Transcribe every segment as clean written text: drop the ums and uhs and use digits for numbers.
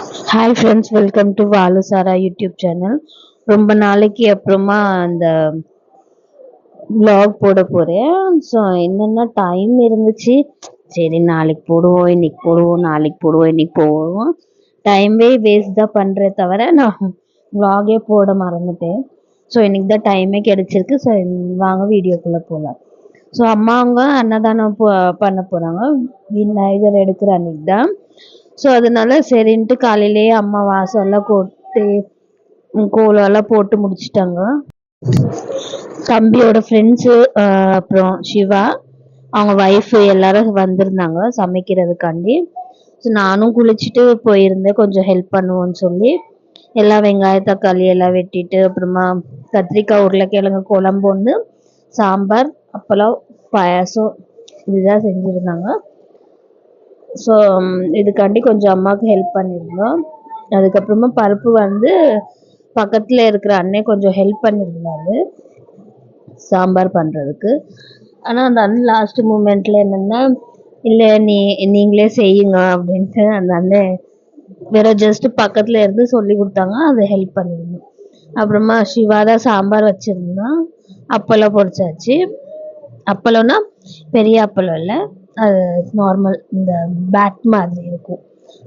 Hi friends, welcome to வாலுசாரா YouTube channel. ரொம்ப நாளைக்கு அப்புறமா அந்த vlog போட போகிறேன். ஸோ என்னென்னா டைம் இருந்துச்சு. சரி, நாளைக்கு போடுவோம், இன்னைக்கு போடுவோம், நாளைக்கு போடுவோம், இன்னைக்கு போடுவோம். டைமே வேஸ்ட் தான் பண்ணுறே தவிர நான் vlog-ஏ போட மறந்துட்டேன். ஸோ இன்னைக்கு தான் டைமே கிடைச்சிருக்கு. ஸோ வாங்க வீடியோக்குள்ளே போகலாம். ஸோ அம்மா அவங்க அன்னதானம் பண்ண போகிறாங்க. விநாயகர் எடுக்கிற அன்னைக்கு தான். ஸோ அதனால சரின்ட்டு காலையிலேயே அம்மா வாசல்லாம் கூட்டி கோலம்லாம் போட்டு முடிச்சிட்டாங்க. தம்பியோட ஃப்ரெண்ட்ஸு, அப்புறம் சிவா அவங்க ஒய்ஃபு எல்லாரும் வந்திருந்தாங்க சமைக்கிறதுக்காண்டி. ஸோ நானும் குளிச்சுட்டு போயிருந்தேன், கொஞ்சம் ஹெல்ப் பண்ணுவோன்னு சொல்லி. எல்லாம் வெங்காய தக்காளி எல்லாம் வெட்டிட்டு, அப்புறமா கத்திரிக்காய் உருளைக்கிழங்கு குழம்பு ஒன்று, சாம்பார், அப்பளம், பாயாசம் இதுதான் செஞ்சுருந்தாங்க. ஸோ இதுக்காண்டி கொஞ்சம் அம்மாவுக்கு ஹெல்ப் பண்ணியிருந்தோம். அதுக்கப்புறமா பருப்பு வந்து பக்கத்தில் இருக்கிற அண்ணே கொஞ்சம் ஹெல்ப் பண்ணியிருந்தாரு சாம்பார் பண்ணுறதுக்கு. ஆனால் அந்த அண்ணன் லாஸ்ட் மூமெண்ட்டில் என்னென்னா, இல்லை நீங்களே செய்யுங்க அப்படின்ட்டு அந்த அண்ணன் வேற ஜஸ்ட் பக்கத்தில் இருந்து சொல்லி கொடுத்தாங்க, அதை ஹெல்ப் பண்ணியிருந்தோம். அப்புறமா சிவா தான் சாம்பார் வச்சுருந்தோம். அப்பளம் பொரிச்சாச்சு. அப்பளம்னா பெரிய அப்பளம் இல்லை, அது நார்மல் இந்த பேட் மாதிரி இருக்கும்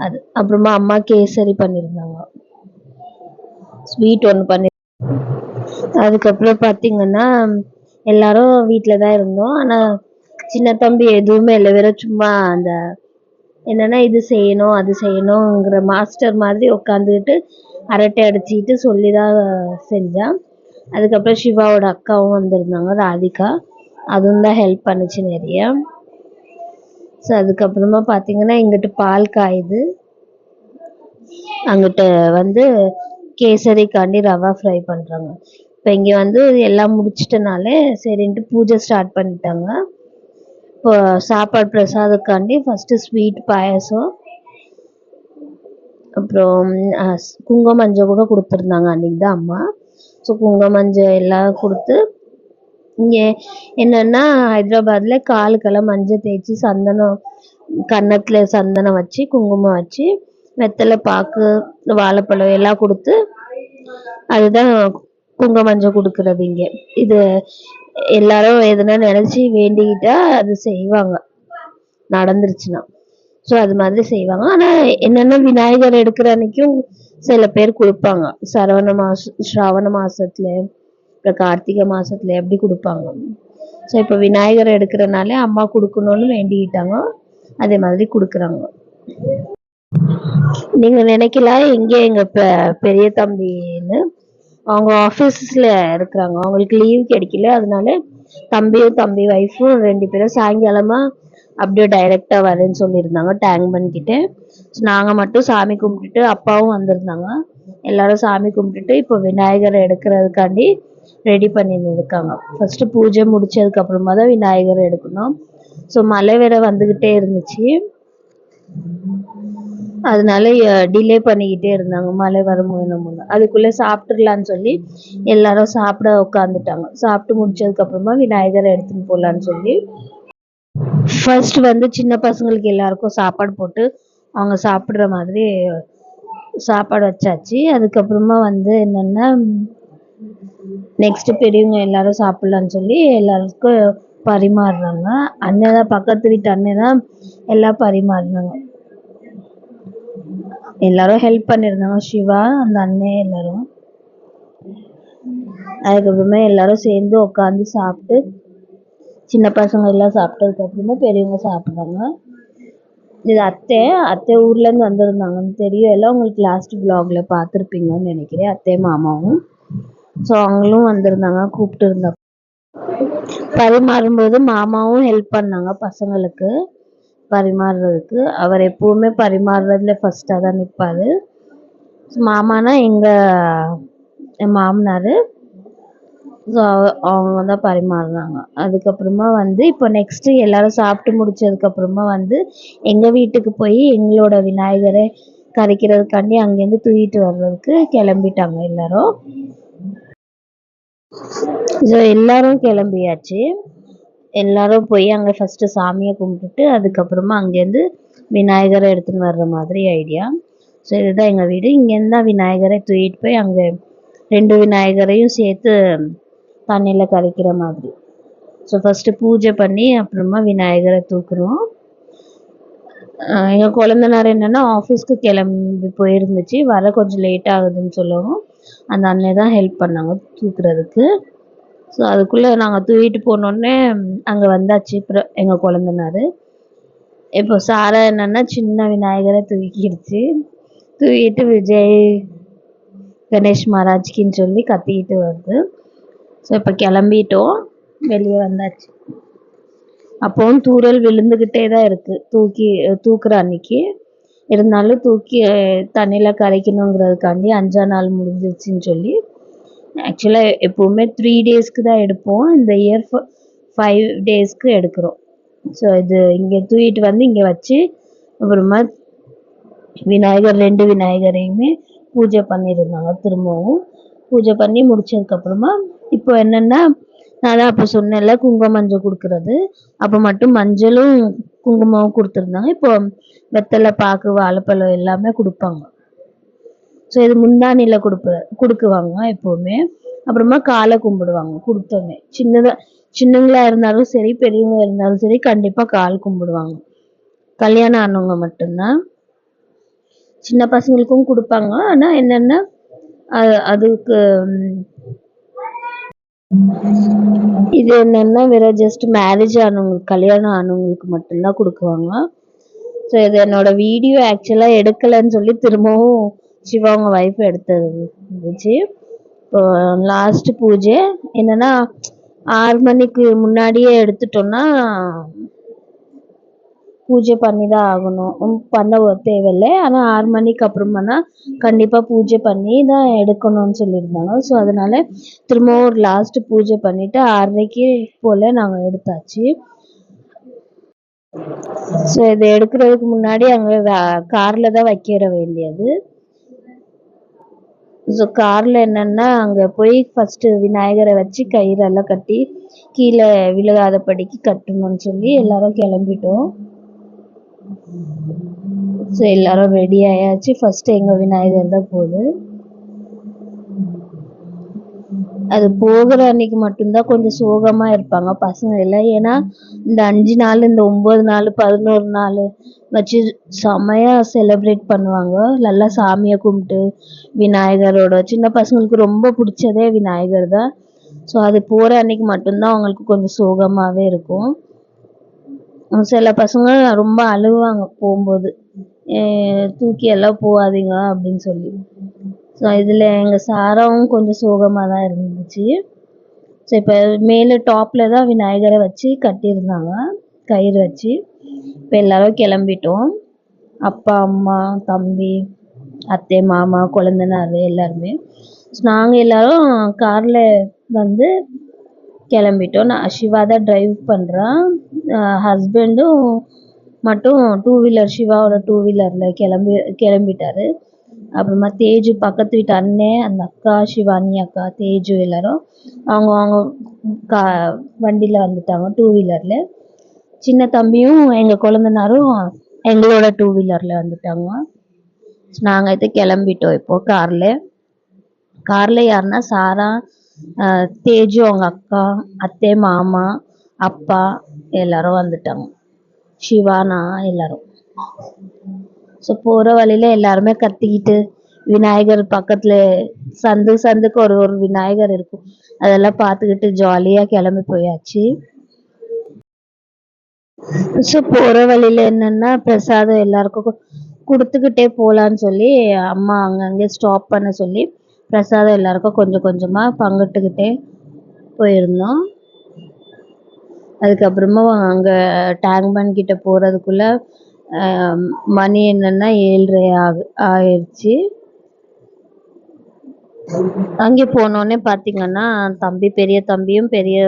அது. அப்புறமா அம்மா கேசரி பண்ணியிருந்தாங்க, ஸ்வீட் ஒன்று பண்ணி. அதுக்கப்புறம் பார்த்தீங்கன்னா எல்லாரும் வீட்டில் தான் இருந்தோம். ஆனால் சின்ன தம்பி எதுவுமே இல்லை, வெறும் சும்மா அந்த என்னென்னா இது செய்யணும் அது செய்யணுங்கிற மாஸ்டர் மாதிரி உட்காந்துக்கிட்டு அரட்டை அடிச்சுக்கிட்டு சொல்லி தான் செஞ்சான். அதுக்கப்புறம் சிவாவோட அக்காவும் வந்திருந்தாங்க, ராதிகா. அதுவும் தான் ஹெல்ப் பண்ணுச்சு நிறைய. ஸோ அதுக்கப்புறமா பார்த்தீங்கன்னா இங்கிட்டு பால் காயுது, அங்கிட்ட வந்து கேசரிக்காண்டி ரவா ஃப்ரை பண்ணுறாங்க. இப்போ இங்கே வந்து எல்லாம் முடிச்சிட்டனாலே சரின்ட்டு பூஜை ஸ்டார்ட் பண்ணிட்டாங்க. இப்போ சாப்பாடு பிரசாதக்காண்டி ஃபஸ்ட்டு ஸ்வீட் பாயாசம், அப்புறம் குங்கும மஞ்சள் கூட கொடுத்துருந்தாங்க அன்றைக்கி தான் அம்மா. ஸோ குங்கும மஞ்சள் எல்லாம் கொடுத்து, இங்கே என்னென்னா ஹைதராபாத்தில் காலுக்கெல்லாம் மஞ்சள் தேய்ச்சி சந்தனம், கன்னத்தில் சந்தனம் வச்சு குங்குமம் வச்சு வெத்தலை பாக்கு வாழைப்பழம் எல்லாம் கொடுத்து, அதுதான் குங்கும மஞ்சள் கொடுக்கறது இங்கே. இது எல்லாரும் எதுனா நினச்சி வேண்டிக்கிட்டா அது செய்வாங்க, நடந்துருச்சுன்னா. ஸோ அது மாதிரி செய்வாங்க. ஆனால் என்னென்னா விநாயகர் எடுக்கிற அன்னைக்கும் சில பேர் கொடுப்பாங்க, ஸ்ராவண மாதத்துல, இப்போ கார்த்திகை மாதத்துல எப்படி கொடுப்பாங்க. ஸோ இப்போ விநாயகர் எடுக்கிறனாலே அம்மா கொடுக்கணும்னு வேண்டிக்கிட்டாங்க, அதே மாதிரி கொடுக்குறாங்க. நீங்கள் நினைக்கலாம் எங்கே எங்கள் பெரிய தம்பின்னு, அவங்க ஆஃபீஸில் இருக்கிறாங்க, அவங்களுக்கு லீவ் கிடைக்கல. அதனால தம்பியும் தம்பி ஒய்ஃபும் 2 பேரும் சாயங்காலமாக அப்படியே டைரெக்டாக வரேன்னு சொல்லியிருந்தாங்க டேங்க் பண்ணிக்கிட்டு. ஸோ நாங்கள் மட்டும் சாமி கும்பிட்டுட்டு, அப்பாவும் வந்திருந்தாங்க, எல்லாரும் சாமி கும்பிட்டுட்டு இப்போ விநாயகரை எடுக்கிறதுக்காண்டி ரெடி பண்ணின்னு இருக்காங்க. ஃபஸ்ட்டு பூஜை முடிச்சதுக்கப்புறமா தான் விநாயகரை எடுக்கணும். ஸோ மழை வேற வந்துக்கிட்டே இருந்துச்சு, அதனால டிலே பண்ணிக்கிட்டே இருந்தாங்க. மழை வரும்போது அதுக்குள்ளே சாப்பிட்டுடலான்னு சொல்லி எல்லாரும் சாப்பிட உட்காந்துட்டாங்க. சாப்பிட்டு முடிச்சதுக்கப்புறமா விநாயகரை எடுத்துன்னு போகலான்னு சொல்லி ஃபர்ஸ்ட் வந்து சின்ன பசங்களுக்கு எல்லாருக்கும் சாப்பாடு போட்டு அவங்க சாப்பிட்ற மாதிரி சாப்பாடு வச்சாச்சு. அதுக்கப்புறமா வந்து என்னென்னா நெக்ஸ்ட் பெரியவங்க எல்லாரும் சாப்பிட்லான்னு சொல்லி எல்லாருக்கும் பரிமாறுறாங்க. அண்ணன் தான், பக்கத்து வீட்டு அண்ணன் தான் எல்லாம் பரிமாறினாங்க. எல்லாரும் ஹெல்ப் பண்ணியிருந்தாங்க, சிவா, அந்த அண்ணன் எல்லாரும். அதுக்கப்புறமா எல்லாரும் சேர்ந்து உட்காந்து சாப்பிட்டு, சின்ன பசங்க எல்லாம் சாப்பிட்டதுக்கப்புறமா பெரியவங்க சாப்பிட்றாங்க. இது அத்தை ஊர்லேருந்து வந்திருந்தாங்கன்னு தெரியும், எல்லாம் உங்களுக்கு லாஸ்ட் vlogல பார்த்துருப்பீங்கன்னு நினைக்கிறேன், அத்தை மாமாவும். ஸோ அவங்களும் வந்திருந்தாங்க, கூப்பிட்டு இருந்தாங்க. பரிமாறும்போது மாமாவும் ஹெல்ப் பண்ணாங்க பசங்களுக்கு பரிமாறுறதுக்கு. அவர் எப்பவுமே பரிமாறுறதுல ஃபஸ்ட்டாக தான் நிற்பார். மாமானா என் மாமனார். ஸோ அவங்க தான் பரிமாறுறாங்க. அதுக்கப்புறமா வந்து இப்போ நெக்ஸ்ட்டு எல்லாரும் சாப்பிட்டு முடிச்சதுக்கப்புறமா வந்து எங்கள் வீட்டுக்கு போய் எங்களோட விநாயகரை கரைக்கிறதுக்காண்டி அங்கேருந்து தூக்கிட்டு வர்றதுக்கு கிளம்பிட்டாங்க எல்லாரும். ஸோ எல்லாரும் கிளம்பியாச்சு. எல்லாரும் போய் அங்கே ஃபஸ்ட்டு சாமியை கும்பிட்டுட்டு அதுக்கப்புறமா அங்கேருந்து விநாயகரை எடுத்துன்னு வர்ற மாதிரி ஐடியா. ஸோ இதுதான் எங்கள் வீடு. இங்கேருந்து தான் விநாயகரை தூக்கிட்டு போய் அங்கே 2 விநாயகரையும் சேர்த்து தண்ணியில் கரைக்கிற மாதிரி. ஸோ ஃபஸ்ட்டு பூஜை பண்ணி அப்புறமா விநாயகரை தூக்குறோம். எங்கள் குழந்தனார் என்னென்னா ஆஃபீஸ்க்கு கிளம்பி போயிருந்துச்சு, வர கொஞ்சம் லேட் ஆகுதுன்னு சொல்லவும் அந்த அண்ணன் தான் ஹெல்ப் பண்ணாங்க தூக்குறதுக்கு. ஸோ அதுக்குள்ளே நாங்கள் தூக்கிட்டு போனோடனே அங்கே வந்தாச்சு எங்கள் குழந்தனார். இப்போ சாரா என்னென்னா சின்ன விநாயகரை தூக்கிடுச்சு. தூக்கிட்டு விஜய் கணேஷ் மகாராஜ்கின்னு சொல்லி கத்திக்கிட்டு வருது. ஸோ இப்போ கிளம்பிட்டோம், வெளியே வந்தாச்சு. அப்போவும் தூறல் விழுந்துக்கிட்டே தான் இருக்குது தூக்குற அன்னைக்கு. இருந்தாலும் தூக்கி தண்ணியில் கரைக்கணுங்கிறதுக்காண்டி 5ஆம் நாள் முடிஞ்சிருச்சுன்னு சொல்லி ஆக்சுவலாக எப்போவுமே 3 டேஸ்க்கு தான் எடுப்போம். இந்த இயர் 5 டேஸ்க்கு எடுக்கிறோம். ஸோ இது இங்கே தூக்கிட்டு வந்து இங்கே வச்சு அப்புறமா விநாயகர் 2 விநாயகரையுமே பூஜை பண்ணியிருந்தாங்க. திரும்பவும் பூஜை பண்ணி முடிச்சதுக்கப்புறமா இப்போ என்னென்னா நான் தான் அப்போ சொன்னேன்ல குங்குமம் மஞ்சள் கொடுக்குறது, அப்போ மட்டும் மஞ்சளும் குங்குமமும் கொடுத்துருந்தாங்க. இப்போ வெத்தலை பாக்கு வாழைப்பழம் எல்லாமே கொடுப்பாங்க. ஸோ இது முந்தானியில் கொடுக்குவாங்க எப்போவுமே. அப்புறமா காலை கும்பிடுவாங்க கொடுத்தோன்னே. சின்னங்களா இருந்தாலும் சரி பெரியவங்க இருந்தாலும் சரி கண்டிப்பாக கால் கும்பிடுவாங்க. கல்யாணம் ஆனவங்க மட்டும்தான். சின்ன பசங்களுக்கும் கொடுப்பாங்க. ஆனால் என்னென்னா அதுக்கு இது என்னென்னா வெறும் ஜஸ்ட் மேரேஜ் ஆனவங்களுக்கு கல்யாணம் ஆனவங்களுக்கு மட்டும்தான் கொடுக்குவாங்க. ஸோ இது என்னோட வீடியோ ஆக்சுவலாக எடுக்கலைன்னு சொல்லி திரும்பவும் சிவா அவங்க ஒய்ஃப் எடுத்தது இருந்துச்சு. இப்போ லாஸ்ட் பூஜை என்னென்னா 6 மணிக்கு முன்னாடியே எடுத்துட்டோன்னா பூஜை பண்ணி தான் ஆகணும், பண்ண தேவையில்லை. ஆனால் 6 மணிக்கு அப்புறமானா கண்டிப்பாக பூஜை பண்ணி தான் எடுக்கணும்னு சொல்லியிருந்தாங்க. ஸோ அதனால் திரும்பவும் ஒரு லாஸ்ட்டு பூஜை பண்ணிவிட்டு 6:30 போல் நாங்கள் எடுத்தாச்சு. ஸோ இதை எடுக்கிறதுக்கு முன்னாடி அங்கே காரில் தான் வைக்கிற வேண்டியது. ஸோ காரில் என்னென்னா அங்கே போய் ஃபஸ்ட்டு விநாயகரை வச்சு கயிறெல்லாம் கட்டி கீழே விழுகாதபடிக்கு கட்டணும்னு சொல்லி எல்லாரும் கிளம்பிட்டோம். ஸோ எல்லாரும் ரெடி ஆயாச்சு. ஃபஸ்ட்டு எங்கள் விநாயகர் தான் போகுது. அது போகிற அன்னைக்கு மட்டும்தான் கொஞ்சம் சோகமாக இருப்பாங்க பசங்க எல்லாம். ஏன்னா இந்த 5 நாள் இந்த 9 நாள் 11 நாள் வச்சு செமையாக செலிப்ரேட் பண்ணுவாங்க. நல்லா சாமியை கும்பிட்டு விநாயகரோட சின்ன பசங்களுக்கு ரொம்ப பிடிச்சதே விநாயகர் தான். ஸோ அது போகிற அன்னைக்கு மட்டும்தான் அவங்களுக்கு கொஞ்சம் சோகமாகவே இருக்கும். சில பசங்க ரொம்ப அழுவாங்க போகும்போது, தூக்கி எல்லாம் போகாதீங்க அப்படின்னு சொல்லி. ஸோ இதில் எங்கள் சாராவும் கொஞ்சம் சோகமாக தான் இருந்துச்சு. ஸோ இப்போ மேலே டாப்பில் தான் விநாயகரை வச்சு கட்டியிருந்தாங்க கயிறு வச்சு. இப்போ எல்லோரும் கிளம்பிட்டோம். அப்பா அம்மா தம்பி அத்தை மாமா குழந்தனார் எல்லாருமே. ஸோ நாங்கள் எல்லோரும் காரில் வந்து கிளம்பிட்டோம். நான் சிவா தான் ட்ரைவ் பண்ணுறான். ஹஸ்பண்டும் மட்டும் 2 வீலர் சிவாவோட 2 வீலரில் கிளம்பிட்டாரு. அப்புறமா தேஜு பக்கத்து வீட்டு அண்ணன் அந்த அக்கா சிவானி அக்கா தேஜு எல்லோரும் அவங்க வண்டியில் வந்துட்டாங்க 2 வீலரில். சின்ன தம்பியும் எங்கள் குழந்தனாரும் எங்களோட 2 வீலரில் வந்துட்டாங்க. நாங்கள் இது கிளம்பிட்டோம் இப்போது காரில் யாருன்னா சாரா தேஜு அவங்க அக்கா அத்தை மாமா அப்பா எல்லாரும் வந்துட்டாங்க, சிவானா எல்லாரும். ஸோ போகிற வழியில் எல்லாருமே கத்திக்கிட்டு விநாயகர் பக்கத்தில் சந்துக்கு ஒரு விநாயகர் இருக்கும், அதெல்லாம் பார்த்துக்கிட்டு ஜாலியாக கிளம்பி போயாச்சு. ஸோ போகிற வழியில் என்னென்னா பிரசாதம் எல்லாருக்கும் கொடுத்துக்கிட்டே போகலான்னு சொல்லி அம்மா அங்கங்கே ஸ்டாப் பண்ண சொல்லி பிரசாதம் எல்லாருக்கும் கொஞ்சம் கொஞ்சமாக பங்கிட்டுக்கிட்டே போயிருந்தோம். அதுக்கப்புறமா அங்கே டேங்க் பண்ட் கிட்ட போகிறதுக்குள்ளே மணி என்னென்னா 7:30 ஆயிடுச்சு. அங்கே போனோடனே பார்த்திங்கன்னா பெரிய தம்பியும் பெரிய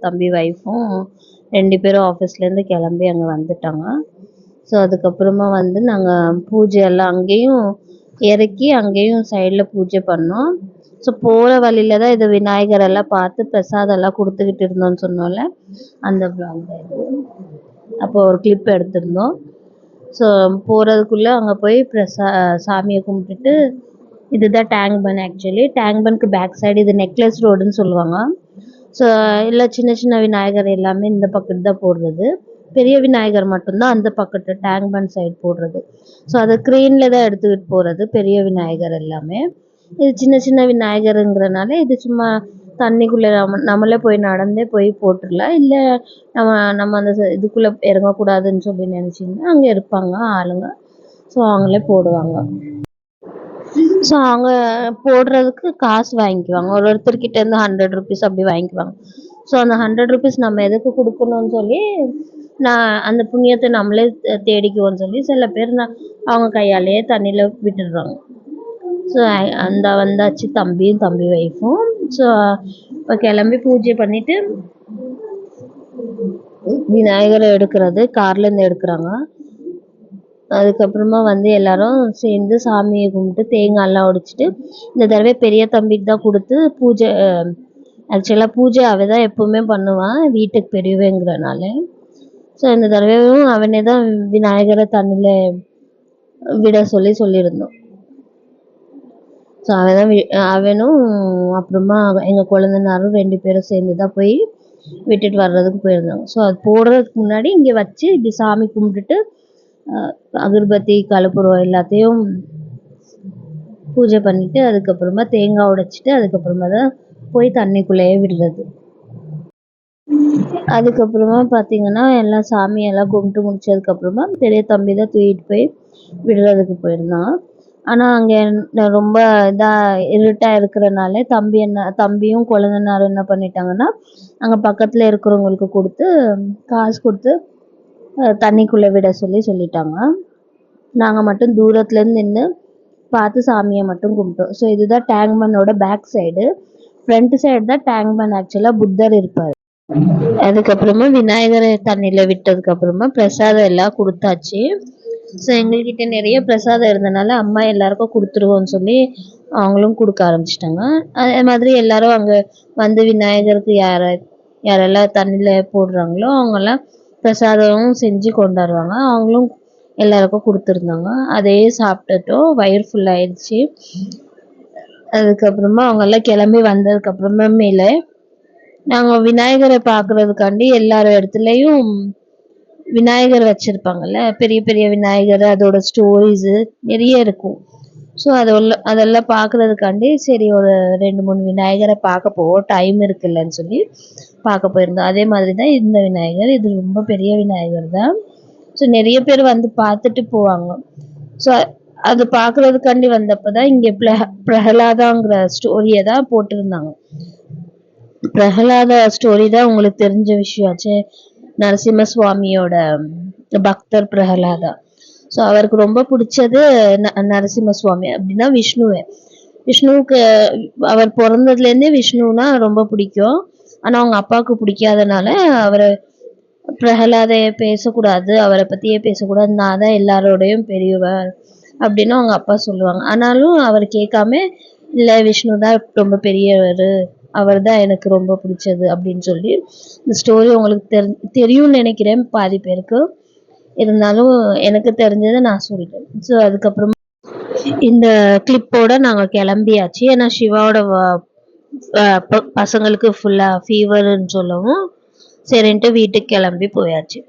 தம்பி ஒய்ஃபும் 2 பேரும் ஆஃபீஸ்லேருந்து கிளம்பி அங்கே வந்துட்டாங்க. ஸோ அதுக்கப்புறமா வந்து நாங்கள் பூஜையெல்லாம் அங்கேயும் இறக்கி அங்கேயும் சைடில் பூஜை பண்ணோம். ஸோ போகிற வழியில் தான் இது விநாயகரெல்லாம் பார்த்து பிரசாதெல்லாம் கொடுத்துக்கிட்டு இருந்தோம்னு சொன்னோம்ல, அந்த ப்ளாக் தான் இது. அப்போ ஒரு கிளிப் எடுத்திருந்தோம். ஸோ போகிறதுக்குள்ளே அங்கே போய் சாமியை கும்பிட்டுட்டு, இதுதான் டேங்க் பன். ஆக்சுவலி டேங்க் பனுக்கு பேக் சைடு இது நெக்லஸ் ரோடுன்னு சொல்லுவாங்க. ஸோ இல்லை சின்ன சின்ன விநாயகர் எல்லாமே இந்த பக்கத்து தான் போடுறது. பெரிய விநாயகர் மட்டும்தான் அந்த பக்கத்து டேங்க் பன் சைடு போடுறது. ஸோ அதை க்ரெயினில் தான் எடுத்துக்கிட்டு போகிறது பெரிய விநாயகர் எல்லாமே. இது சின்ன சின்ன விநாயகருங்கிறனால இது சும்மா தண்ணிக்குள்ளே நம்மளே போய் நடந்தே போய் போட்டுடலாம். இல்லை நம்ம அந்த இதுக்குள்ளே இறங்கக்கூடாதுன்னு சொல்லி நினச்சிங்கன்னா அங்கே இருப்பாங்க ஆளுங்க. ஸோ அவங்களே போடுவாங்க. ஸோ அவங்க போடுறதுக்கு காசு வாங்கிக்குவாங்க. ஒருத்தர்கிட்டேருந்து 100 ருபீஸ் அப்படி வாங்கிக்குவாங்க. ஸோ அந்த 100 ருபீஸ் நம்ம எதுக்கு கொடுக்கணும்னு சொல்லி நான் அந்த புண்ணியத்தை நம்மளே தேடிக்குவோன்னு சொல்லி சில பேர் அவங்க கையாலேயே தண்ணியில் விட்டுடுறாங்க. ஸோ அந்த வந்தாச்சு தம்பியும் தம்பி ஒய்ஃபும். ஸோ இப்போ கிளம்பி பூஜை பண்ணிவிட்டு விநாயகரை எடுக்கிறது கார்லேருந்து எடுக்கிறாங்க. அதுக்கப்புறமா எல்லாரும் சேர்ந்து சாமியை கும்பிட்டு தேங்காயெல்லாம் உடைச்சிட்டு, இந்த தடவை பெரிய தம்பிக்கு தான் கொடுத்து பூஜை. ஆக்சுவலாக பூஜை அவள் தான் எப்போவுமே பண்ணுவான் வீட்டுக்கு பெரியவங்கிறனால. ஸோ இந்த தடவையும் அவனே தான் விநாயகரை தண்ணியில் விட சொல்லியிருந்தோம். ஸோ அவனும் அப்புறமா எங்கள் குழந்தைனாரும் 2 பேரும் சேர்ந்து தான் போய் விட்டுட்டு வர்றதுக்கு போயிருந்தாங்க. ஸோ அது போடுறதுக்கு முன்னாடி இங்கே வச்சு இப்படி சாமி கும்பிட்டுட்டு அகர்பத்தி கற்பூரம் எல்லாத்தையும் பூஜை பண்ணிட்டு அதுக்கப்புறமா தேங்காய் உடைச்சிட்டு அதுக்கப்புறமா தான் போய் தண்ணிக்குள்ளேயே விடுறது. அதுக்கப்புறமா பார்த்தீங்கன்னா எல்லாம் சாமியெல்லாம் கும்பிட்டு முடிச்சதுக்கப்புறமா பெரிய தம்பி தான் தூக்கிட்டு போய் விடுறதுக்கு போயிருந்தான். ஆனால் அங்கே ரொம்ப இதாக இருட்டாக இருக்கிறனால தம்பியும் குழந்தைனாரும் என்ன பண்ணிட்டாங்கன்னா அங்கே பக்கத்தில் இருக்கிறவங்களுக்கு கொடுத்து காசு கொடுத்து தண்ணிக்குள்ளே விட சொல்லிட்டாங்க. நாங்கள் மட்டும் தூரத்துலேருந்து நின்று பார்த்து சாமியை மட்டும் கும்பிட்டோம். ஸோ இதுதான் டேங்க் பன்னோட பேக் சைடு. ஃப்ரண்ட் சைடு தான் டேங்க் பன். ஆக்சுவலாக புத்தர் இருப்பார். அதுக்கப்புறமா விநாயகரை தண்ணியில் விட்டதுக்கப்புறமா பிரசாதம் எல்லாம் கொடுத்தாச்சு. ஸோ எங்கள்கிட்ட நிறைய பிரசாதம் இருந்தனால அம்மா எல்லாருக்கும் கொடுத்துருவோன்னு சொல்லி அவங்களும் கொடுக்க ஆரம்பிச்சிட்டாங்க. அதே மாதிரி எல்லாரும் அங்கே விநாயகருக்கு யாரெல்லாம் தண்ணியில் போடுறாங்களோ அவங்கெல்லாம் பிரசாதமும் செஞ்சு கொண்டாடுவாங்க. அவங்களும் எல்லாருக்கும் கொடுத்துருந்தாங்க. அதையே சாப்பிட்டுட்டோம். வயிறு ஃபுல்லாகிடுச்சு. அதுக்கப்புறமா அவங்கெல்லாம் கிளம்பி வந்ததுக்கப்புறமேல நாங்கள் விநாயகரை பார்க்குறதுக்காண்டி எல்லார் இடத்துலையும் விநாயகர் வச்சுருப்பாங்கல்ல, பெரிய பெரிய விநாயகர், அதோட ஸ்டோரிஸு நிறைய இருக்கும். ஸோ அதெல்லாம் பார்க்குறதுக்காண்டி சரி ஒரு 2-3 விநாயகரை பார்க்க போவோம், டைம் இருக்குல்லன்னு சொல்லி பார்க்க போயிருந்தோம். அதே மாதிரி தான் இந்த விநாயகர். இது ரொம்ப பெரிய விநாயகர் தான். ஸோ நிறைய பேர் பார்த்துட்டு போவாங்க. ஸோ அது பார்க்குறதுக்காண்டி வந்தப்போ தான் இங்கே பிரகலாதாங்கிற ஸ்டோரியை தான் போட்டிருந்தாங்க. பிரகலாத ஸ்டோரி தான் உங்களுக்கு தெரிஞ்ச விஷயமாச்சு. நரசிம்ம சுவாமியோட பக்தர் பிரகலாதா. ஸோ அவருக்கு ரொம்ப பிடிச்சது நரசிம்ம சுவாமி அப்படின்னா விஷ்ணுவுக்கு அவர் பிறந்ததுலேருந்தே விஷ்ணுனா ரொம்ப பிடிக்கும். ஆனால் அவங்க அப்பாவுக்கு பிடிக்காதனால அவரை பிரகலாதைய பேசக்கூடாது, அவரை பற்றியே பேசக்கூடாது, நான் தான் எல்லாரோடையும் பெரியவர் அப்படின்னு அவங்க அப்பா சொல்லுவாங்க. ஆனாலும் அவர் கேட்காம இல்லை விஷ்ணு தான் ரொம்ப பெரியவர், அவர் தான் எனக்கு ரொம்ப பிடிச்சது அப்படின்னு சொல்லி இந்த ஸ்டோரி உங்களுக்கு தெரியும்னு நினைக்கிறேன் பாதி பேருக்கு. இருந்தாலும் எனக்கு தெரிஞ்சதை நான் சொல்கிறேன். ஸோ அதுக்கப்புறமா இந்த கிளிப்போட நாங்கள் கிளம்பியாச்சு. ஏன்னா சிவாவோட பசங்களுக்கு ஃபுல்லாக ஃபீவர்னு சொல்லவும் சரின்ட்டு வீட்டுக்கு கிளம்பி போயாச்சு.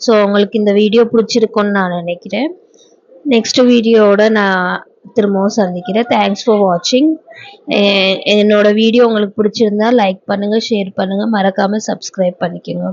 ஸோ உங்களுக்கு இந்த வீடியோ பிடிச்சிருக்குன்னு நான் நினைக்கிறேன். நெக்ஸ்ட் வீடியோவோட நான் திரும்பவும் சந்திக்கிறேன். தேங்க்ஸ் ஃபார் வாட்சிங். என்னோட வீடியோ உங்களுக்கு பிடிச்சிருந்தா லைக் பண்ணுங்கள், ஷேர் பண்ணுங்கள், மறக்காமல் சப்ஸ்கிரைப் பண்ணிக்கோங்க.